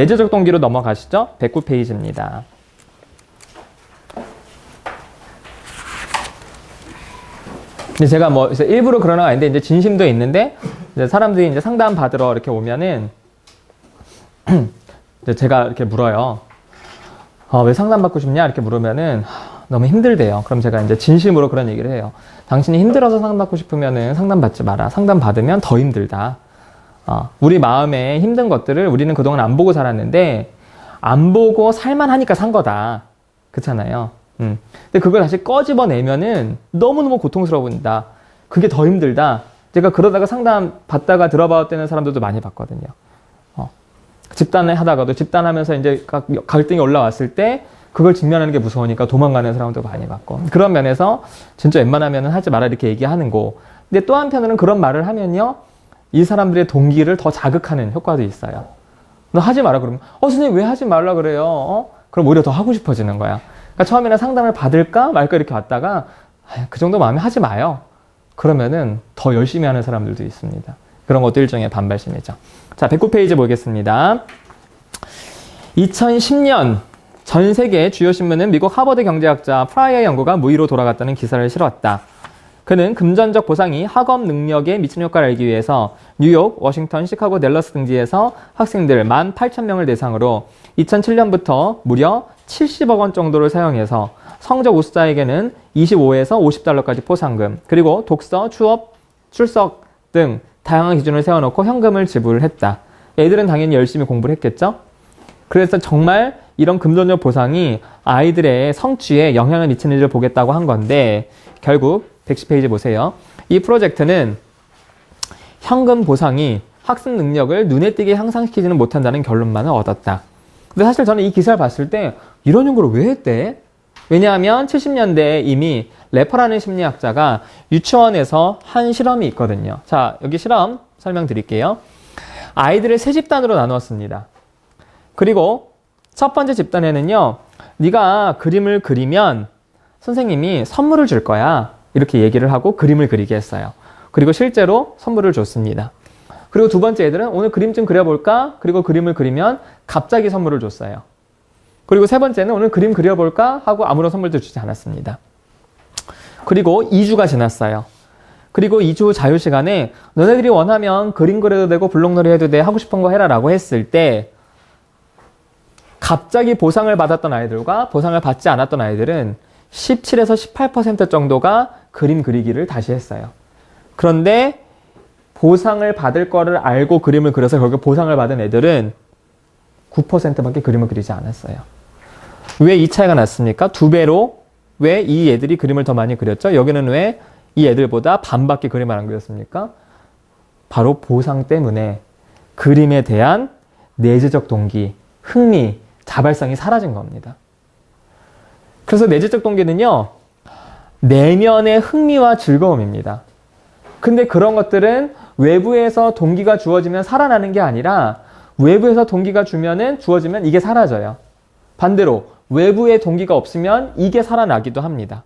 내재적 동기로 넘어가시죠. 109페이지입니다. 근데 제가 뭐 일부러 그러는 거 아닌데 이제 진심도 있는데 이제 사람들이 이제 상담 받으러 이렇게 오면은 이제 제가 이렇게 물어요. 왜 상담 받고 싶냐? 이렇게 물으면은 너무 힘들대요. 그럼 제가 이제 진심으로 그런 얘기를 해요. 당신이 힘들어서 상담 받고 싶으면은 상담 받지 마라. 상담 받으면 더 힘들다. 우리 마음에 힘든 것들을 우리는 그동안 안 보고 살았는데 안 보고 살만하니까 산 거다. 그렇잖아요. 근데 그걸 다시 꺼집어내면은 너무너무 고통스러워진다. 그게 더 힘들다. 제가 그러다가 상담 받다가 들어봤다는 사람들도 많이 봤거든요. 집단을 하다가도 집단하면서 이제 갈등이 올라왔을 때 그걸 직면하는 게 무서우니까 도망가는 사람도 많이 봤고. 그런 면에서 진짜 웬만하면 하지 마라 이렇게 얘기하는 거. 근데 또 한편으로는 그런 말을 하면요. 이 사람들의 동기를 더 자극하는 효과도 있어요. 너 하지 마라 그러면 선생님 왜 하지 말라 그래요? 그럼 오히려 더 하고 싶어지는 거야. 그러니까 처음에는 상담을 받을까 말까 이렇게 왔다가 그 정도 마음에 하지 마요. 그러면은 더 열심히 하는 사람들도 있습니다. 그런 것도 일종의 반발심이죠. 자, 109페이지 보겠습니다. 2010년 전 세계 주요 신문은 미국 하버드 경제학자 프라이어의 연구가 무의로 돌아갔다는 기사를 실었다. 그는 금전적 보상이 학업 능력에 미치는 효과를 알기 위해서 뉴욕, 워싱턴, 시카고, 댈러스 등지에서 학생들 18,000명을 대상으로 2007년부터 무려 70억 원 정도를 사용해서 성적 우수자에게는 25에서 50달러까지 포상금, 그리고 독서, 취업, 출석 등 다양한 기준을 세워놓고 현금을 지불했다. 애들은 당연히 열심히 공부를 했겠죠? 그래서 정말 이런 금전적 보상이 아이들의 성취에 영향을 미치는지를 보겠다고 한 건데 결국 110페이지 보세요. 이 프로젝트는 현금 보상이 학습 능력을 눈에 띄게 향상시키지는 못한다는 결론만을 얻었다. 근데 사실 저는 이 기사를 봤을 때 이런 연구를 왜 했대? 왜냐하면 70년대에 이미 래퍼라는 심리학자가 유치원에서 한 실험이 있거든요. 자, 여기 실험 설명드릴게요. 아이들을 세 집단으로 나누었습니다. 그리고 첫 번째 집단에는요, 네가 그림을 그리면 선생님이 선물을 줄 거야. 이렇게 얘기를 하고 그림을 그리게 했어요. 그리고 실제로 선물을 줬습니다. 그리고 두 번째 애들은 오늘 그림 좀 그려볼까? 그리고 그림을 그리면 갑자기 선물을 줬어요. 그리고 세 번째는 오늘 그림 그려볼까? 하고 아무런 선물도 주지 않았습니다. 그리고 2주가 지났어요. 그리고 2주 후 자유시간에 너네들이 원하면 그림 그려도 되고 블록놀이 해도 돼. 하고 싶은 거 해라 라고 했을 때 갑자기 보상을 받았던 아이들과 보상을 받지 않았던 아이들은 17에서 18% 정도가 그림 그리기를 다시 했어요. 그런데 보상을 받을 거를 알고 그림을 그려서 결국 보상을 받은 애들은 9%밖에 그림을 그리지 않았어요. 왜 이 차이가 났습니까? 2배로 왜 이 애들이 그림을 더 많이 그렸죠? 여기는 왜 이 애들보다 반밖에 그림을 안 그렸습니까? 바로 보상 때문에 그림에 대한 내재적 동기, 흥미, 자발성이 사라진 겁니다. 그래서 내재적 동기는요, 내면의 흥미와 즐거움입니다. 근데 그런 것들은 외부에서 동기가 주어지면 살아나는 게 아니라 외부에서 동기가 주어지면 이게 사라져요. 반대로 외부의 동기가 없으면 이게 살아나기도 합니다.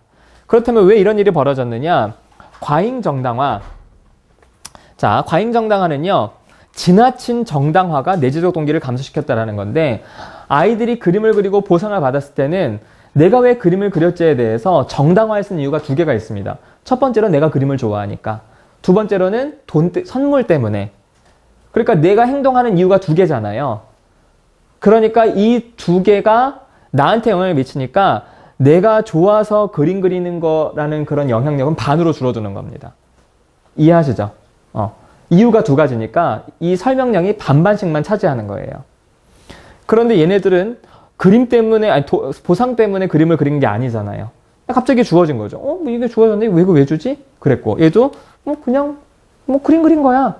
그렇다면 왜 이런 일이 벌어졌느냐? 과잉정당화. 자, 과잉정당화는요, 지나친 정당화가 내재적 동기를 감소시켰다는 건데 아이들이 그림을 그리고 보상을 받았을 때는 내가 왜 그림을 그렸지에 대해서 정당화할 수 있는 이유가 두 개가 있습니다. 첫 번째로 내가 그림을 좋아하니까. 두 번째로는 선물 때문에. 그러니까 내가 행동하는 이유가 두 개잖아요. 그러니까 이 두 개가 나한테 영향을 미치니까 내가 좋아서 그림 그리는 거라는 그런 영향력은 반으로 줄어드는 겁니다. 이해하시죠? 이유가 두 가지니까 이 설명량이 반반씩만 차지하는 거예요. 그런데 얘네들은 그림 때문에, 보상 때문에 그림을 그린 게 아니잖아요. 갑자기 주어진 거죠. 뭐 이게 주어졌는데 왜 주지? 그랬고, 얘도 그냥 그림 그린 거야.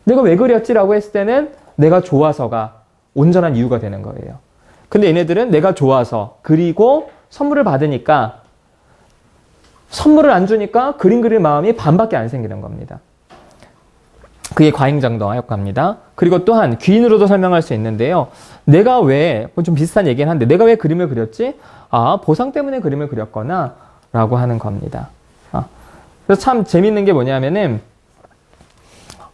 내가 왜 그렸지라고 했을 때는 내가 좋아서가 온전한 이유가 되는 거예요. 근데 얘네들은 내가 좋아서 그리고 선물을 받으니까 선물을 안 주니까 그림 그릴 마음이 반밖에 안 생기는 겁니다. 그게 과잉정당화 효과입니다. 그리고 또한 귀인으로도 설명할 수 있는데요. 내가 왜, 좀 비슷한 얘기긴 한데 내가 왜 그림을 그렸지? 보상 때문에 그림을 그렸거나 라고 하는 겁니다. 그래서 참 재밌는 게 뭐냐면은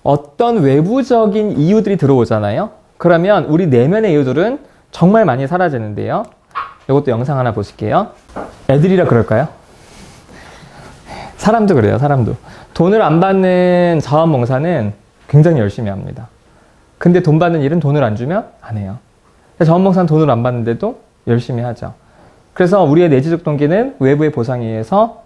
어떤 외부적인 이유들이 들어오잖아요. 그러면 우리 내면의 이유들은 정말 많이 사라지는데요. 이것도 영상 하나 보실게요. 애들이라 그럴까요? 사람도 그래요, 사람도. 돈을 안 받는 자원봉사는 굉장히 열심히 합니다. 근데 돈 받는 일은 돈을 안 주면 안 해요. 자원봉사는 돈을 안 받는데도 열심히 하죠. 그래서 우리의 내재적 동기는 외부의 보상에 의해서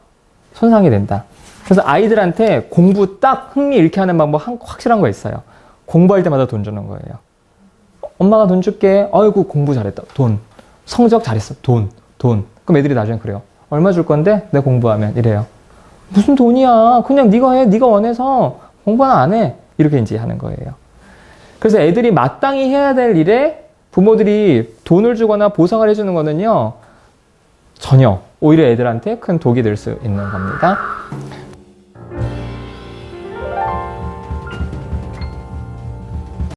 손상이 된다. 그래서 아이들한테 공부 딱 흥미 잃게 하는 방법 확실한 거 있어요. 공부할 때마다 돈 주는 거예요. 엄마가 돈 줄게. 아이고 공부 잘했다. 돈. 성적 잘했어. 돈. 그럼 애들이 나중에 그래요. 얼마 줄 건데? 내 공부하면 이래요. 무슨 돈이야. 그냥 네가 해. 네가 원해서 공부는 안 해. 이렇게 이제 하는 거예요. 그래서 애들이 마땅히 해야 될 일에 부모들이 돈을 주거나 보상을 해주는 거는요. 전혀 오히려 애들한테 큰 독이 될 수 있는 겁니다.